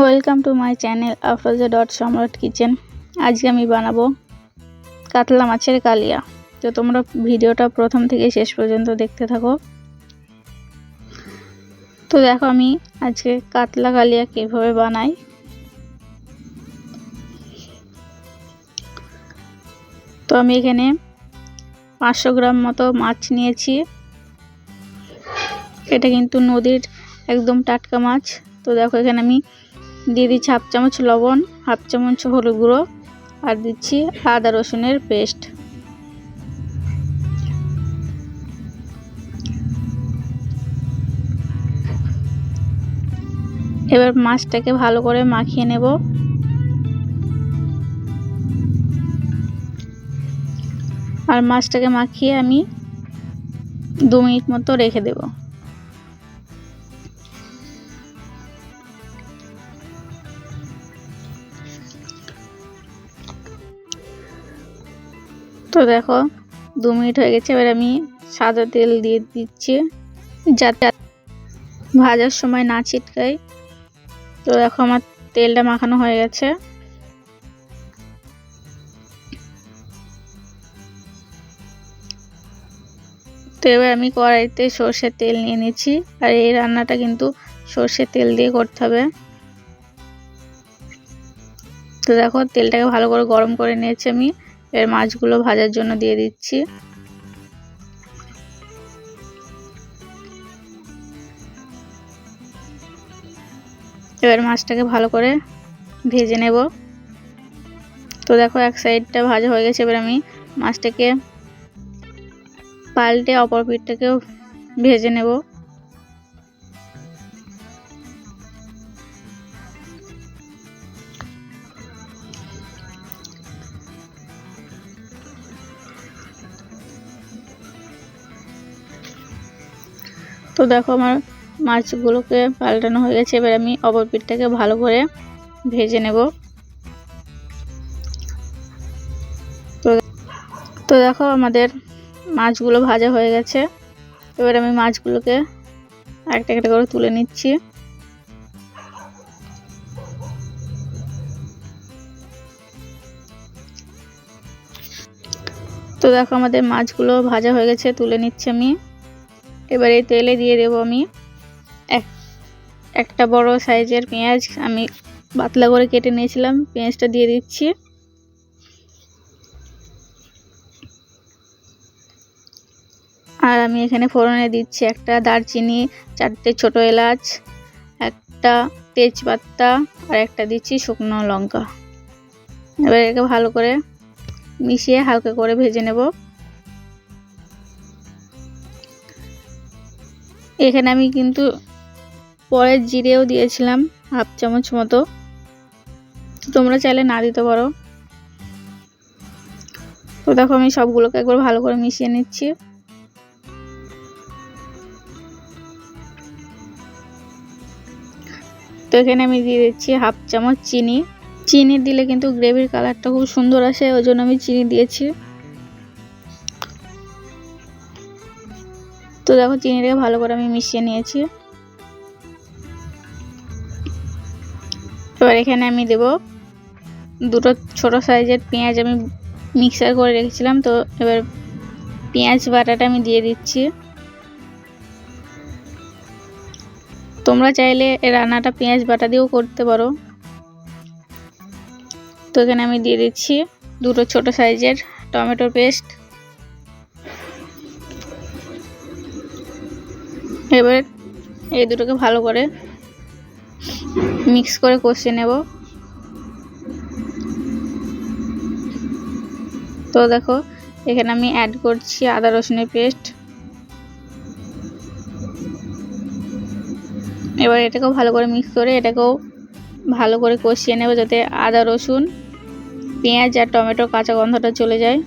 Welcome to my channel Afroza dot সম্রাট kitchen. আজকে আমি বানাবো কাতলা মাছের কালিয়া। তো তোমরা ভিডিওটা প্রথম থেকে শেষ পর্যন্ত দেখতে থাকো। তো দেখো আমি আজকে কাতলা কালিয়া কিভাবে বানাই। তো আমি এখানে 500 গ্রাম মতো মাছ নিয়েছি। এটা কিন্তু নদীর একদম টাটকা মাছ। তো দেখো এখানে আমি দিয়ে দিচ্ছি হাফ চামচ লবণ, হাফ চামচ হলুদ গুঁড়ো আর দিচ্ছি আদা রসুনের পেস্ট। এবার মাছটাকে ভালো করে মাখিয়ে নেব। আর মাছটাকে মাখিয়ে আমি 2 মিনিট মতো রেখে দেব। তো দেখো 2 মিনিট হয়ে গেছে। এবার আমি সাদা তেল দিয়ে দিচ্ছি যাতে ভাজার সময় না ছিটকায়। তো দেখো আমার তেলটা মাখানো হয়ে গেছে। তো এবার আমি কড়াইতে সরষের তেল নিয়ে নিচ্ছি। আর এই রান্নাটা কিন্তু সরষের তেল দিয়ে করতে হবে। তো দেখো তেলটাকে ভালো করে গরম করে নিয়েছি আমি। এর মাছগুলো ভাজার জন্য দিয়ে দিচ্ছি। এবার মাছটাকে ভালো করে ভেজে নেব। তো দেখো এক সাইডটা ভাজা হয়ে গেছে। এবার আমি মাছটাকে পাল্টে অপর পিঠটাকেও ভেজে নেব। তো দেখো আমার মাছগুলোকে পাল্টানো হয়ে গেছে। এবার আমি অপর পিঠটাকে ভালো করে ভেজে নেব। তো দেখো আমাদের মাছগুলো ভাজা হয়ে গেছে। এবার আমি মাছগুলোকে একটা একটা করে তুলে নিচ্ছি। তো দেখো আমাদের মাছগুলো ভাজা হয়ে গেছে, তুলে নিচ্ছি আমি। এবার এই তেলে দিয়ে দেব আমি একটা বড় সাইজের পেঁয়াজ আমি পাতলা করে কেটে নিয়েছিলাম। পেঁয়াজটা দিয়ে দিচ্ছি। আর আমি এখানে ফোড়নে দিচ্ছি একটা দারচিনি, 4টে ছোট এলাচ, একটা তেজপাতা আর একটা দিচ্ছি শুকনো লঙ্কা। এবার একে ভালো করে মিশিয়ে হালকা করে ভেজে নেব। এখানে আমি কিন্তু পরে জিরেও দিয়েছিলাম হাফ চামচ মতো, তোমরা চাইলে না দিতে পারো। তো দেখো আমি সবগুলোকে একবার ভালো করে মিশিয়ে নিচ্ছি। তো এখানে আমি দিয়ে দিচ্ছি হাফ চামচ চিনি। চিনি দিলে কিন্তু গ্রেভির কালারটা খুব সুন্দর আসে, ওই জন্য আমি চিনি দিয়েছি। তো দেখো চিনিটাকে ভালো করে আমি মিশিয়ে নিয়েছি। এবার এখানে আমি দেব 2টো ছোট সাইজের পেঁয়াজ আমি মিক্সার করে রেখেছিলাম। তো এবার পেঁয়াজ বাটাটা আমি দিয়ে দিচ্ছি। তোমরা চাইলে এই রান্নাটা পেঁয়াজ বাটা দিয়েও করতে পারো। তো এখানে আমি দিয়ে দিচ্ছি 2টো ছোট সাইজের টমেটোর পেস্ট। এবার এই দুটোকে ভালো করে মিক্স করে কষিয়ে নেব। তো দেখো এখানে আমি অ্যাড করছি আদা রসুনের পেস্ট। এবার এটাকেও ভালো করে মিক্স করে এটাকেও ভালো করে কষিয়ে নেব, যাতে আদা রসুন পেঁয়াজ আর টমেটোর কাঁচা গন্ধটা চলে যায়।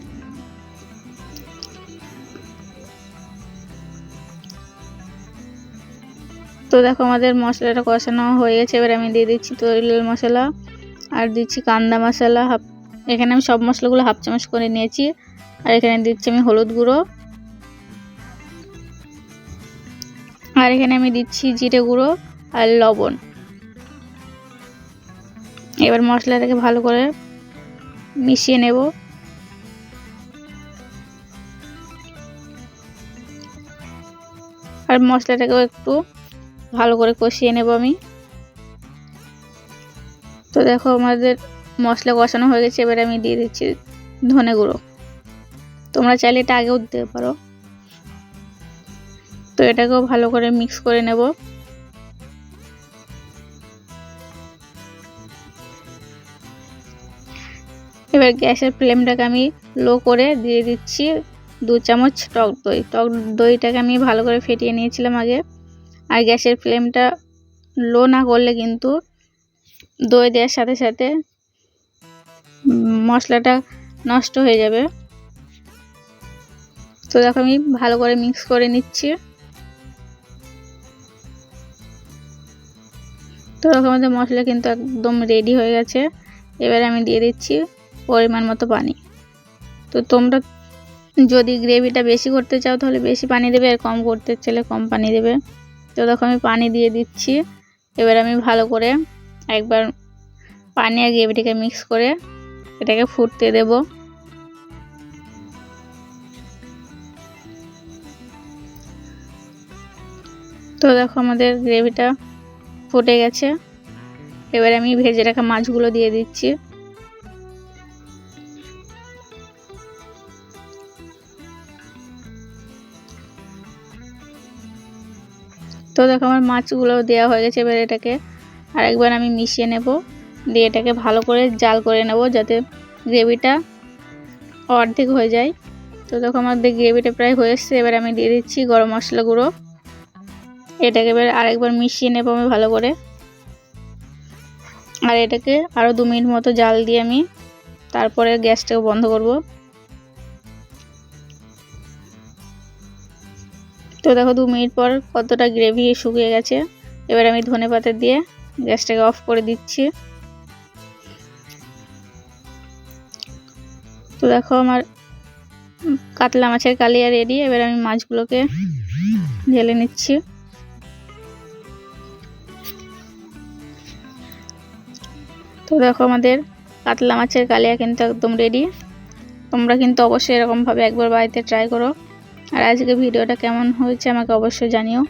তো দেখো আমাদের মশলাটা কষানো হয়ে গেছে। এবার আমি দিয়ে দিচ্ছি তৈল মশলা আর দিচ্ছি কান্দা মশলা এখানে আমি সব মশলাগুলো হাফ চামচ করে নিয়েছি। আর এখানে দিচ্ছি আমি হলুদ গুঁড়ো। আর এখানে আমি দিচ্ছি জিরে গুঁড়ো আর লবণ। এবার মশলাটাকে ভালো করে মিশিয়ে নেব। আর মশলাটাকেও একটু ভালো করে কষিয়ে নেব আমি। তো দেখো আমাদের মশলা কষানো হয়ে গেছে। এবারে আমি দিয়ে দিচ্ছি ধনে গুঁড়ো। তোমরা চাইলে এটা আগেও দিতে পারো। তো এটাকেও ভালো করে মিক্স করে নেব। এবার গ্যাসের ফ্লেমটাকে আমি লো করে দিয়ে দিচ্ছি 2 চামচ টক দই। টক দইটাকে আমি ভালো করে ফেটিয়ে নিয়েছিলাম আগে। আর গ্যাসের ফ্লেমটা লো না করলে কিন্তু দই দেওয়ার সাথে সাথে মশলাটা নষ্ট হয়ে যাবে। তো দেখো আমি ভালো করে মিক্স করে নিচ্ছি। তো দেখো আমাদের মশলা কিন্তু একদম রেডি হয়ে গেছে। এবারে আমি দিয়ে দিচ্ছি পরিমাণ মতো পানি। তো তোমরা যদি গ্রেভিটা বেশি করতে চাও তাহলে বেশি পানি দেবে, আর কম করতে চাইলে কম পানি দেবে। তো দেখো আমি পানি দিয়ে দিচ্ছি। এবার আমি ভালো করে একবার পানি আর গ্রেভিটাকে মিক্স করে এটাকে ফুটতে দেব। তো দেখো আমাদের গ্রেভিটা ফুটে গেছে। এবার আমি ভেজে রাখা মাছগুলো দিয়ে দিচ্ছি। তো দেখো আমার মাছগুলো দেওয়া হয়ে গেছে। এবার এটাকে আরেকবার আমি মিশিয়ে নেব, দিয়ে এটাকে ভালো করে জাল করে নেব যাতে গ্রেভিটা অর্ধেক হয়ে যায়। তো দেখো আমাদের গ্রেভিটা প্রায় হয়ে এসছে। এবার আমি দিয়ে দিচ্ছি গরম মশলা গুঁড়ো। এটাকে এবার আরেকবার মিশিয়ে নেব আমি ভালো করে। আর এটাকে আরও 2 মিনিট মতো জাল দিয়ে আমি তারপরে গ্যাসটাকে বন্ধ করব। তো দেখো 2 মিনিট পর কতটা গ্রেভি শুকিয়ে গেছে। এবার আমি ধনেপাতা দিয়ে গ্যাসটাকে অফ করে দিচ্ছি। তো দেখো আমার কাতলা মাছের কালিয়া রেডি। এবার আমি মাছগুলোকে ঢেলে নিচ্ছি। তো দেখো আমাদের কাতলা মাছের কালিয়া কিন্তু একদম রেডি। তোমরা কিন্তু অবশ্যই এরকমভাবে একবার বাড়িতে ট্রাই করো। আর আজকে ভিডিওটা কেমন হয়েছে আমাকে অবশ্যই জানিও।